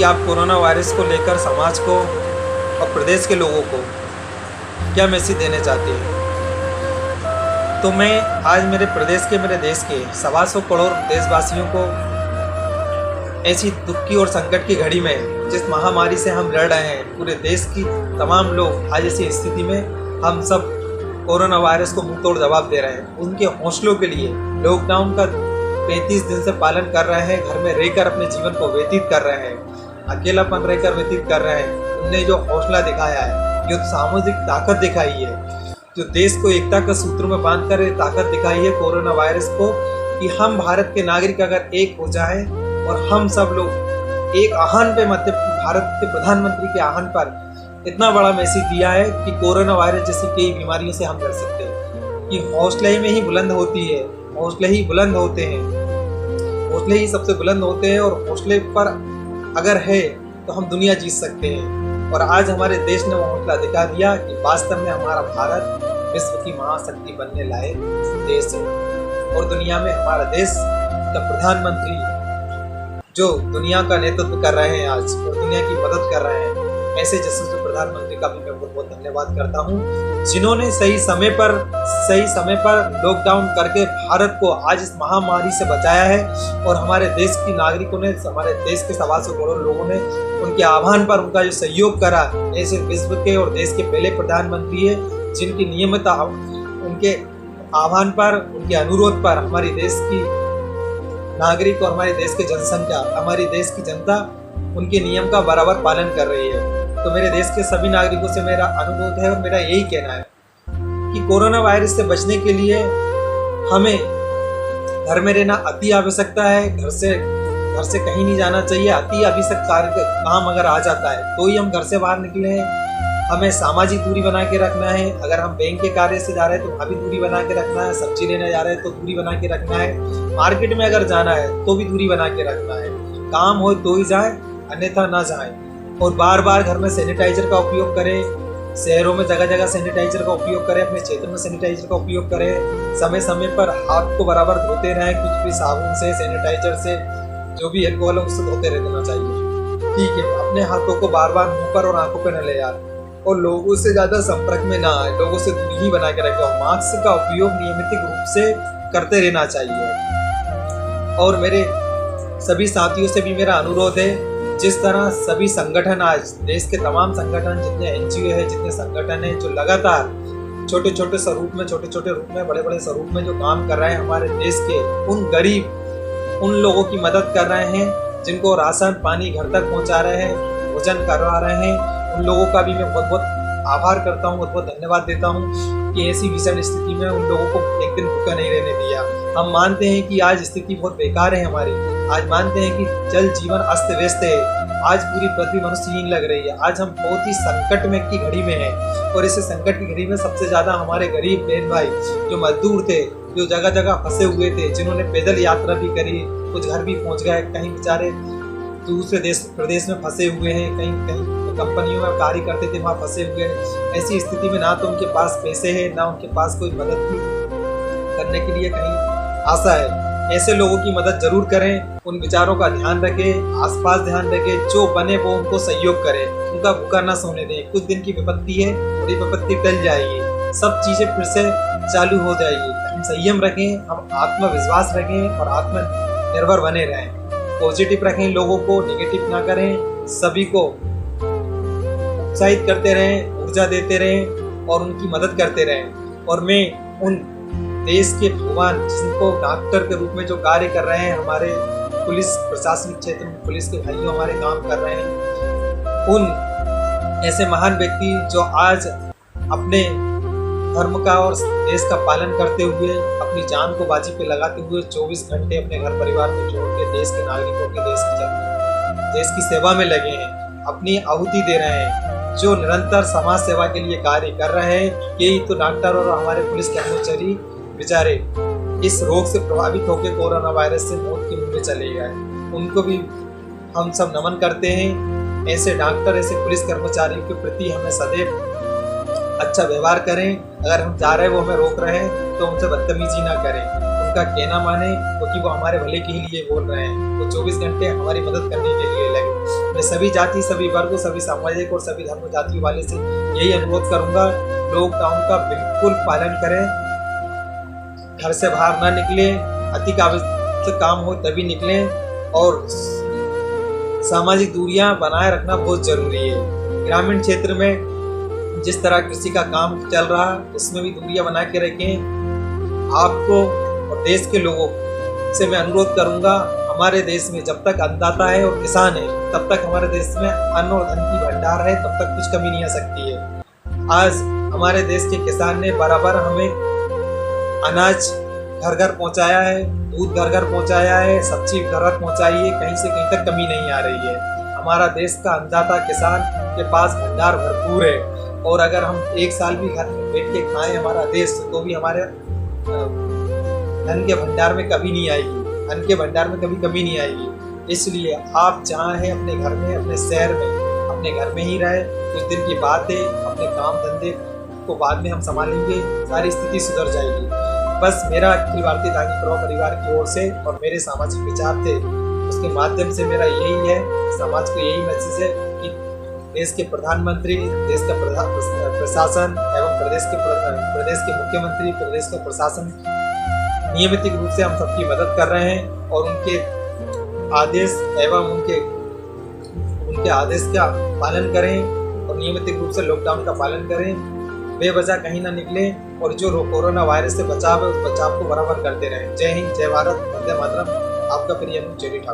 आप corona virus को लेकर समाज को और प्रदेश के लोगों को क्या मैसेज देने चाहते हैं। तो मैं आज मेरे प्रदेश के, मेरे देश के 125 करोड़ देशवासियों को ऐसी दुख की और संकट की घड़ी में जिस महामारी से हम लड़ रहे हैं, पूरे देश की तमाम लोग आज ऐसी स्थिति में हम सब कोरोना वायरस को मुंह तोड़ जवाब दे रहे हैं। उनके हौसलों के लिए लॉकडाउन का 35 दिन से पालन कर रहे हैं, घर में रहकर अपने जीवन को व्यतीत कर रहे हैं, अकेलापन रहकर व्यतीत कर रहे हैं। उनने जो हौसला दिखाया है, जो सामाजिक ताकत दिखाई है, जो देश को एकता के सूत्र में बांधकर ताकत दिखाई है कोरोना वायरस को, कि हम भारत के नागरिक अगर एक हो जाए और हम सब लोग एक आह्वान पे, मध्य भारत के प्रधानमंत्री के आह्वान पर इतना बड़ा मैसेज दिया है कि कोरोना वायरस जैसी कई बीमारियों से हम लड़ सकते हैं। कि हौसले में ही बुलंद होती है, हौसले ही बुलंद होते हैं, हौसले ही सबसे बुलंद होते हैं। और हौसले पर अगर है तो हम दुनिया जीत सकते हैं। और आज हमारे देश ने वो हौसला दिखा दिया कि वास्तव में हमारा भारत विश्व की महाशक्ति बनने लायक देश है। और दुनिया में हमारा देश का प्रधानमंत्री जो दुनिया का नेतृत्व कर रहे हैं आज और दुनिया की मदद कर रहे हैं, ऐसे यशस्वी प्रधानमंत्री का भी मैं बहुत बहुत धन्यवाद करता हूँ, जिन्होंने सही समय पर लॉकडाउन करके भारत को आज इस महामारी से बचाया है। और हमारे देश की नागरिकों ने, हमारे देश के 125 करोड़ लोगों ने उनके आह्वान पर उनका जो सहयोग करा, ऐसे विश्व के और देश के पहले प्रधानमंत्री है जिनकी नियमित उनके आह्वान पर, उनके अनुरोध पर हमारी देश की नागरिक और हमारे देश की जनसंख्या, हमारी देश की जनता उनके नियम का बराबर पालन कर रही है। तो मेरे देश के सभी नागरिकों से मेरा अनुरोध है और मेरा यही कहना है कि कोरोना वायरस से बचने के लिए हमें घर में रहना अति आवश्यकता है। घर से कहीं नहीं जाना चाहिए। अति आवश्यक काम अगर आ जाता है तो ही हम घर से बाहर निकले हैं। हमें सामाजिक दूरी बना के रखना है। अगर हम बैंक के कार्य से जा रहे हैं तो वहाँ भी दूरी बना के रखना है। सब्जी लेने जा रहे हैं तो दूरी बना के रखना है। मार्केट में अगर जाना है तो भी दूरी बना के रखना है। काम हो तो ही जाए, अन्यथा ना जाए। और बार बार घर में सैनिटाइजर का उपयोग करें। शहरों में जगह जगह सैनिटाइजर का उपयोग करें। अपने क्षेत्र में सैनिटाइजर का उपयोग करें। समय समय पर हाथ को बराबर धोते रहें। कुछ भी साबुन से, सैनिटाइजर से, जो भी अल्कोहल है उससे धोते रहना चाहिए। ठीक है, अपने हाथों को बार बार मुंह पर और आंखों पर न ले यार। और लोगों से ज्यादा संपर्क में ना आए। लोगों से दूरी ही बना के रखें। मास्क का उपयोग नियमित रूप से करते रहना चाहिए। और मेरे सभी साथियों से भी मेरा अनुरोध है, जिस तरह सभी संगठन, आज देश के तमाम संगठन, जितने एनजीओ है, जितने संगठन है, जो लगातार छोटे छोटे रूप में बड़े बड़े स्वरूप में जो काम कर रहे हैं हमारे देश के उन गरीब, उन लोगों की मदद कर रहे हैं, जिनको राशन पानी घर तक पहुंचा रहे हैं, भोजन करवा रहे हैं, उन लोगों का भी मैं बहुत बहुत आभार करता हूँ, बहुत बहुत धन्यवाद देता हूँ कि ऐसी विषम स्थिति में उन लोगों को एक दिन भूखा नहीं रहने दिया। हम मानते हैं कि आज स्थिति बहुत बेकार है हमारी। आज मानते हैं कि जल जीवन अस्त व्यस्त है। आज पूरी पृथ्वी मनुष्यहीन लग रही है। आज हम बहुत ही संकट में की घड़ी में हैं। और इस संकट की घड़ी में सबसे ज्यादा हमारे गरीब बहन भाई जो मजदूर थे, जो जगह जगह फंसे हुए थे, जिन्होंने पैदल यात्रा भी करी, कुछ घर भी पहुंच गए, कहीं बेचारे दूसरे प्रदेश में फंसे हुए हैं, कहीं कंपनियों में कार्य करते थे वहाँ फंसे हुए हैं। ऐसी स्थिति में ना तो उनके पास पैसे हैं, ना उनके पास कोई मदद करने के लिए कहीं आशा है। ऐसे लोगों की मदद जरूर करें। उन विचारों का ध्यान रखें, आसपास ध्यान रखें, जो बने वो उनको सहयोग करें, उनका भूखा न सोने दें। कुछ दिन की विपत्ति है और ये विपत्ति टल जाएगी, सब चीजें फिर से चालू हो जाएगी। हम संयम रखें, हम आत्मविश्वास रखें और आत्मनिर्भर बने रहें। पॉजिटिव रखें, लोगों को नेगेटिव ना करें, सभी को उत्साहित करते रहें, ऊर्जा देते रहें और उनकी मदद करते रहें। और मैं उन देश के भगवान, जिनको डॉक्टर के रूप में जो कार्य कर रहे हैं, हमारे पुलिस प्रशासनिक क्षेत्र में पुलिस के भाइयों हमारे काम कर रहे हैं, उन ऐसे महान व्यक्ति जो आज अपने धर्म का और देश का पालन करते हुए, अपनी जान को बाजी पे लगाते हुए 24 घंटे अपने घर परिवार को छोड़ के देश के नागरिकों के, देश की सेवा में लगे हैं, अपनी आहुति दे रहे हैं, जो निरंतर समाज सेवा के लिए कार्य कर रहे हैं। यही तो डॉक्टर और हमारे पुलिस कर्मचारी बेचारे इस रोग से प्रभावित होकर कोरोना वायरस से मौत के मुंह में चले गए। उनको भी हम सब नमन करते हैं। ऐसे डॉक्टर, ऐसे पुलिस कर्मचारियों के प्रति हमें सदैव अच्छा व्यवहार करें। अगर हम जा रहे हैं, वो हमें रोक रहे हैं, तो उनसे बदतमीजी ना करें, उनका कहना माने, क्योंकि वो हमारे भले के लिए बोल रहे हैं। वो 24 घंटे हमारी मदद करने के लिए लगे। मैं सभी जाति, सभी वर्गों, सभी सामाजिक और सभी धर्म जातियों वाले से यही अनुरोध करूंगा, लॉकडाउन का बिल्कुल पालन करें, घर से बाहर ना निकले, अति आवश्यक काम हो तभी निकलें और सामाजिक दूरियां बनाए रखना बहुत जरूरी है। ग्रामीण क्षेत्र में जिस तरह कृषि का काम चल रहा है उसमें भी दूरियां बना के रखें। आपको और देश के लोगों से मैं अनुरोध करूंगा, हमारे देश में जब तक अन्नदाता है और किसान है तब तक हमारे देश में अन्न और धन की भंडार है, तब तक कुछ कमी नहीं आ सकती है। आज हमारे देश के किसान ने बराबर हमें अनाज घर घर पहुंचाया है, दूध घर घर पहुंचाया है, सब्जी घर घर पहुंचाई है, कहीं से कहीं तक कमी नहीं आ रही है। हमारा देश का अन्नदाता किसान के पास भंडार भरपूर है और अगर हम एक साल भी घर में बैठ के खाएं हमारा देश, तो भी हमारे धन के भंडार में कभी नहीं आएगी, अन्न के भंडार में कभी कमी नहीं आएगी। इसलिए आप जहाँ हैं अपने घर में, अपने शहर में, अपने घर में ही रहे। कुछ दिन की बात है, अपने काम धंधे को बाद में हम संभालेंगे, सारी स्थिति सुधर जाएगी। बस मेरा अखिल भारतीय धार्मिक प्रभाव परिवार की ओर से और मेरे सामाजिक विचार थे, उसके माध्यम से मेरा यही है, समाज को यही मैसेज है कि देश के प्रधानमंत्री, देश का प्रशासन एवं प्रदेश के मुख्यमंत्री, प्रदेश का प्रशासन नियमित रूप से हम सबकी मदद कर रहे हैं और उनके आदेश एवं उनके आदेश का पालन करें और नियमित रूप से लॉकडाउन का पालन करें, बेवजह कहीं ना निकले और जो कोरोना वायरस से बचाव है उस बचाव को बराबर करते रहें। जय हिंद, जय भारत, वंदे मातरम। आपका प्रिय अनुज ठाकुर।